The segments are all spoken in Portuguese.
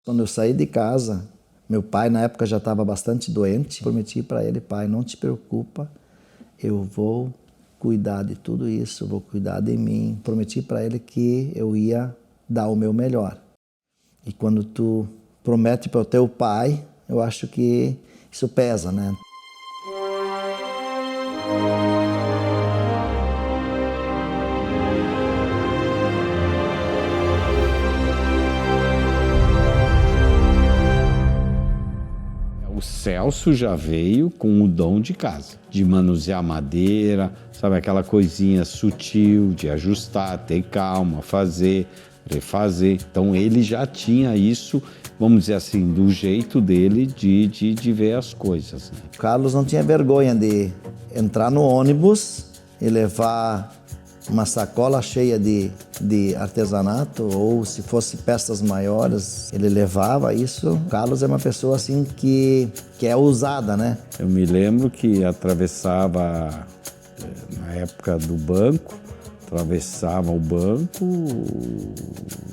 Quando eu saí de casa, meu pai na época já estava bastante doente. Prometi para ele: pai, não te preocupa, eu vou cuidar de tudo isso, eu vou cuidar de mim. Prometi para ele que eu ia dar o meu melhor. E quando tu promete para o teu pai, eu acho que isso pesa, né? O Celso já veio com o dom de casa, de manusear madeira, sabe, aquela coisinha sutil, de ajustar, ter calma, fazer, refazer. Então ele já tinha isso, vamos dizer assim, do jeito dele de ver as coisas, né? O Carlos não tinha vergonha de entrar no ônibus e levar uma sacola cheia de artesanato, ou se fosse peças maiores, ele levava isso. O Carlos é uma pessoa assim que é ousada, né? Eu me lembro que atravessava, na época do banco, atravessava o banco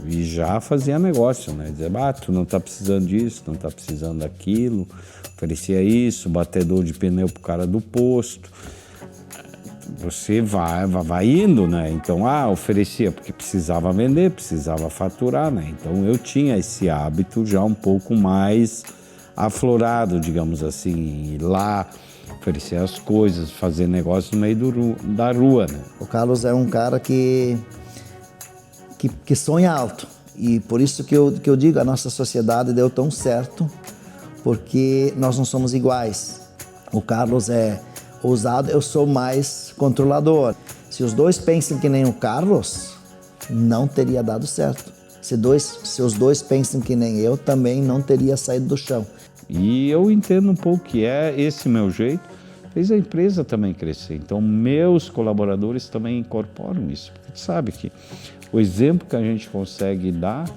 e já fazia negócio, né? Dizia, tu não tá precisando disso, não tá precisando daquilo. Oferecia isso, batedor de pneu pro cara do posto. Você vai indo, né? Então, oferecia porque precisava vender, precisava faturar, né? Então, eu tinha esse hábito já um pouco mais aflorado, digamos assim, ir lá, oferecer as coisas, fazer negócio no meio da rua, né? O Carlos é um cara que sonha alto. E por isso que eu digo, a nossa sociedade deu tão certo, porque nós não somos iguais. O Carlos é ousado, eu sou mais controlador. Se os dois pensam que nem o Carlos, não teria dado certo. Se os dois pensam que nem eu, também não teria saído do chão. E eu entendo um pouco que esse meu jeito fez a empresa também crescer. Então, meus colaboradores também incorporam isso. Porque tu sabe que o exemplo que a gente consegue dar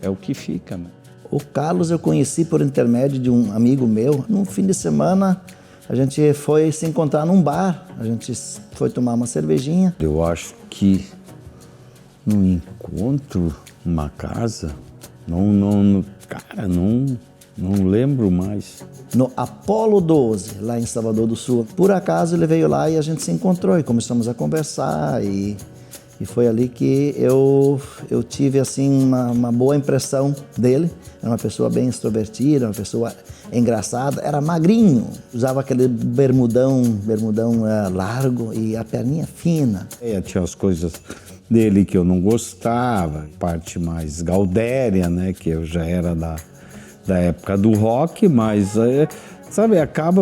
é o que fica, né? O Carlos eu conheci por intermédio de um amigo meu. No fim de semana, a gente foi se encontrar num bar, a gente foi tomar uma cervejinha. Eu acho que no encontro, numa casa, não lembro mais. No Apolo 12, lá em Salvador do Sul. Por acaso ele veio lá e a gente se encontrou e começamos a conversar e foi ali que eu tive assim uma boa impressão dele. Era uma pessoa bem extrovertida, uma pessoa engraçada, era magrinho, usava aquele bermudão largo e a perninha fina. Tinha as coisas dele que eu não gostava, parte mais gaudéria, né, que eu já era da época do rock, mas sabe,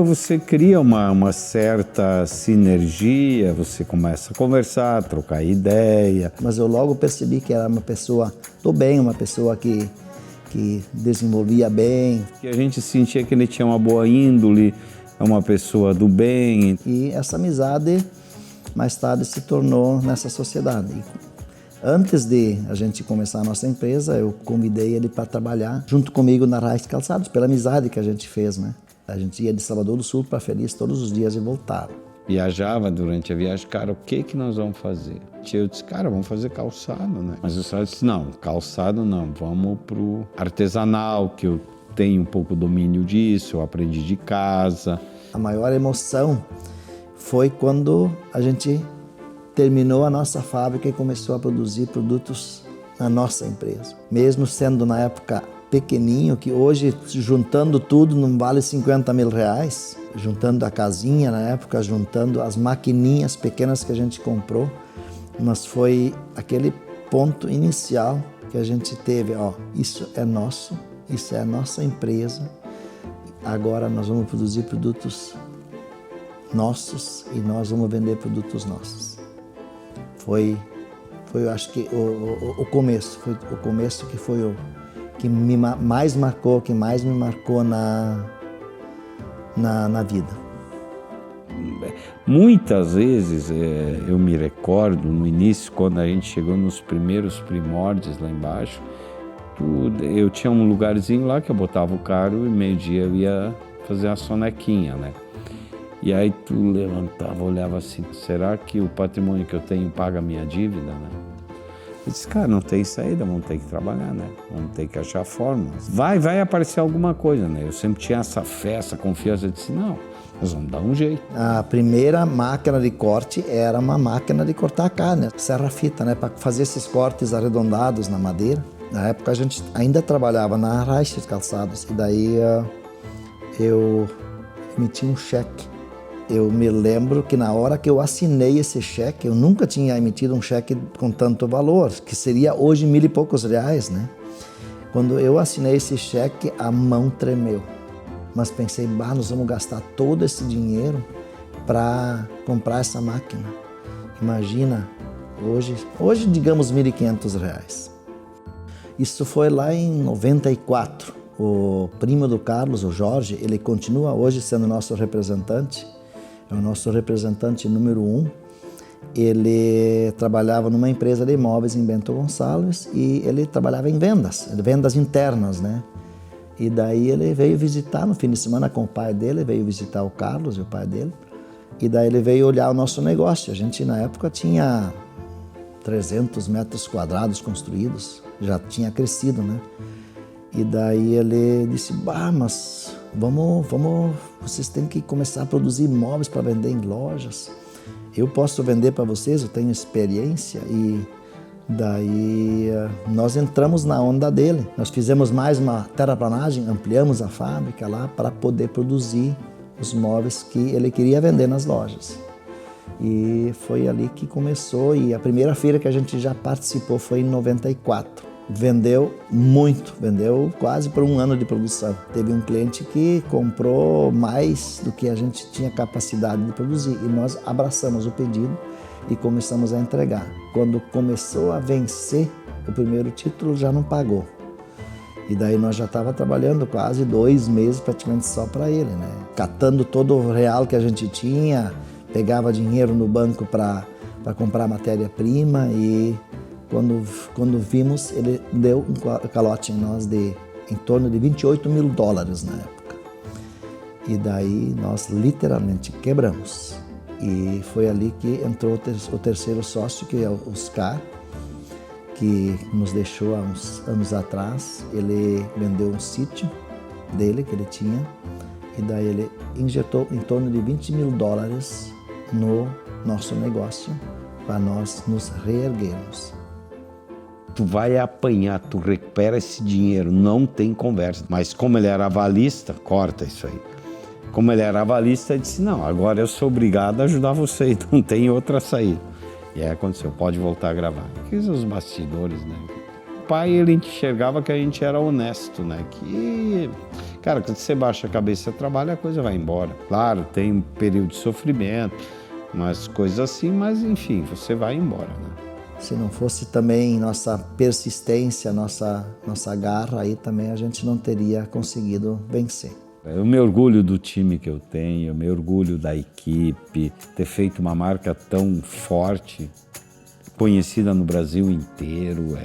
você cria uma certa sinergia, você começa a conversar, trocar ideia. Mas eu logo percebi que era uma pessoa do bem, uma pessoa que desenvolvia bem. Que a gente sentia que ele tinha uma boa índole, é uma pessoa do bem. E essa amizade, mais tarde, se tornou nessa sociedade. Antes de a gente começar a nossa empresa, eu convidei ele para trabalhar junto comigo na Raiz Calçados, pela amizade que a gente fez, né? A gente ia de Salvador do Sul para Feliz todos os dias e voltava. Viajava durante a viagem, cara, o que nós vamos fazer? Eu disse, cara, vamos fazer calçado, né? Mas o senhor disse, não, calçado não, vamos pro artesanal, que eu tenho um pouco domínio disso, eu aprendi de casa. A maior emoção foi quando a gente terminou a nossa fábrica e começou a produzir produtos na nossa empresa. Mesmo sendo na época pequenininho, que hoje, juntando tudo, não vale 50 mil reais. Juntando a casinha na época, juntando as maquininhas pequenas que a gente comprou. Mas foi aquele ponto inicial que a gente teve, isso é nosso, isso é a nossa empresa. Agora nós vamos produzir produtos nossos e nós vamos vender produtos nossos. Foi eu acho que o começo, foi o começo que foi o que mais me marcou na vida. Muitas vezes, eu me recordo, no início, quando a gente chegou nos primeiros primórdios lá embaixo, eu tinha um lugarzinho lá que eu botava o carro e meio-dia eu ia fazer a sonequinha, né? E aí tu levantava, olhava assim, será que o patrimônio que eu tenho paga a minha dívida, né? Eu disse, cara, não tem saída, vamos ter que trabalhar, né? Vamos ter que achar fórmulas. Vai aparecer alguma coisa, né? Eu sempre tinha essa fé, essa confiança. Eu disse, não, nós vamos dar um jeito. A primeira máquina de corte era uma máquina de cortar carne, serra-fita, né? Para fazer esses cortes arredondados na madeira. Na época a gente ainda trabalhava na Reichert Calçados. E daí eu emiti um cheque. Eu me lembro que na hora que eu assinei esse cheque, eu nunca tinha emitido um cheque com tanto valor, que seria hoje R$1.000 e poucos, né? Quando eu assinei esse cheque, a mão tremeu. Mas pensei, nós vamos gastar todo esse dinheiro para comprar essa máquina. Imagina, hoje digamos R$1.500. Isso foi lá em 94. O primo do Carlos, o Jorge, ele continua hoje sendo nosso representante. É o nosso representante número 1. Ele trabalhava numa empresa de imóveis em Bento Gonçalves e ele trabalhava em vendas internas, né? E daí ele veio visitar no fim de semana com o pai dele, veio visitar o Carlos e o pai dele. E daí ele veio olhar o nosso negócio. A gente na época tinha 300 metros quadrados construídos, já tinha crescido, né? E daí ele disse, mas vocês têm que começar a produzir móveis para vender em lojas. Eu posso vender para vocês, eu tenho experiência. E daí nós entramos na onda dele. Nós fizemos mais uma terraplanagem, ampliamos a fábrica lá para poder produzir os móveis que ele queria vender nas lojas. E foi ali que começou, e a primeira feira que a gente já participou foi em 94. Vendeu muito, vendeu quase por um ano de produção. Teve um cliente que comprou mais do que a gente tinha capacidade de produzir e nós abraçamos o pedido e começamos a entregar. Quando começou a vencer o primeiro título, já não pagou. E daí nós já estava trabalhando quase 2 meses praticamente só para ele, né? Catando todo o real que a gente tinha, pegava dinheiro no banco para comprar matéria-prima e quando vimos, ele deu um calote em nós em torno de $28 mil na época. E daí nós literalmente quebramos. E foi ali que entrou o terceiro sócio, que é o Oscar, que nos deixou há uns anos atrás. Ele vendeu um sítio dele que ele tinha e daí ele injetou em torno de $20 mil no nosso negócio para nós nos reerguermos. Tu vai apanhar, tu recupera esse dinheiro, não tem conversa. Mas como ele era avalista, corta isso aí. Como ele era avalista, ele disse, não, agora eu sou obrigado a ajudar você, não tem outra saída. E aí aconteceu, pode voltar a gravar. Aqueles os bastidores, né? O pai, ele enxergava que a gente era honesto, né? Que, cara, quando você baixa a cabeça e trabalha, a coisa vai embora. Claro, tem um período de sofrimento, umas coisas assim, mas enfim, você vai embora, né? Se não fosse também nossa persistência, nossa garra, aí também a gente não teria conseguido vencer. Eu me orgulho do time que eu tenho, eu me orgulho da equipe, ter feito uma marca tão forte, conhecida no Brasil inteiro.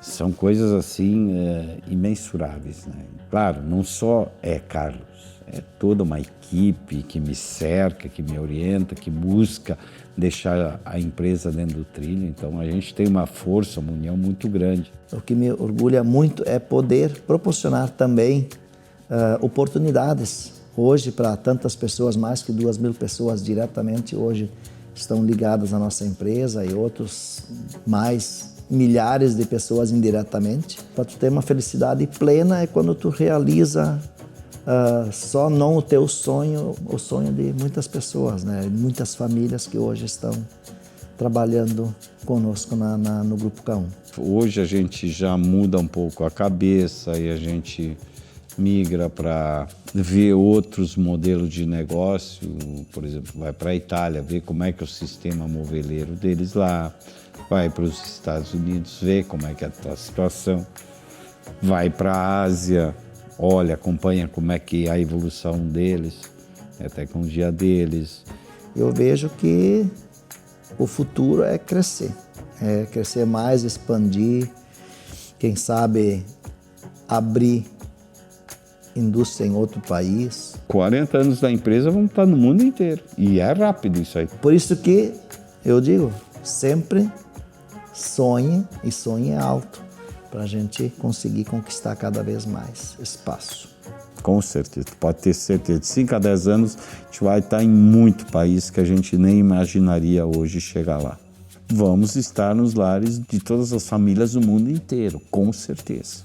São coisas assim imensuráveis, né? Claro, não só é Carlos, é toda uma equipe que me cerca, que me orienta, que busca deixar a empresa dentro do trilho. Então a gente tem uma força, uma união muito grande. O que me orgulha muito é poder proporcionar também oportunidades hoje para tantas pessoas, mais que 2.000 pessoas diretamente hoje estão ligadas à nossa empresa e outros mais milhares de pessoas indiretamente. Para tu ter uma felicidade plena é quando tu realiza só não o teu sonho, o sonho de muitas pessoas, né? Muitas famílias que hoje estão trabalhando conosco no Grupo K1. Hoje a gente já muda um pouco a cabeça e a gente migra para ver outros modelos de negócio. Por exemplo, vai para a Itália, ver como é que é o sistema moveleiro deles lá, vai para os Estados Unidos, ver como é que é a situação, vai para a Ásia, olha, acompanha como é que é a evolução deles, a tecnologia deles. Eu vejo que o futuro é crescer mais, expandir, quem sabe abrir indústria em outro país. 40 anos da empresa vão estar no mundo inteiro e é rápido isso aí. Por isso que eu digo, sempre sonhe e sonhe alto para a gente conseguir conquistar cada vez mais espaço. Com certeza, pode ter certeza. De 5 a 10 anos, a gente vai estar em muito país que a gente nem imaginaria hoje chegar lá. Vamos estar nos lares de todas as famílias do mundo inteiro, com certeza.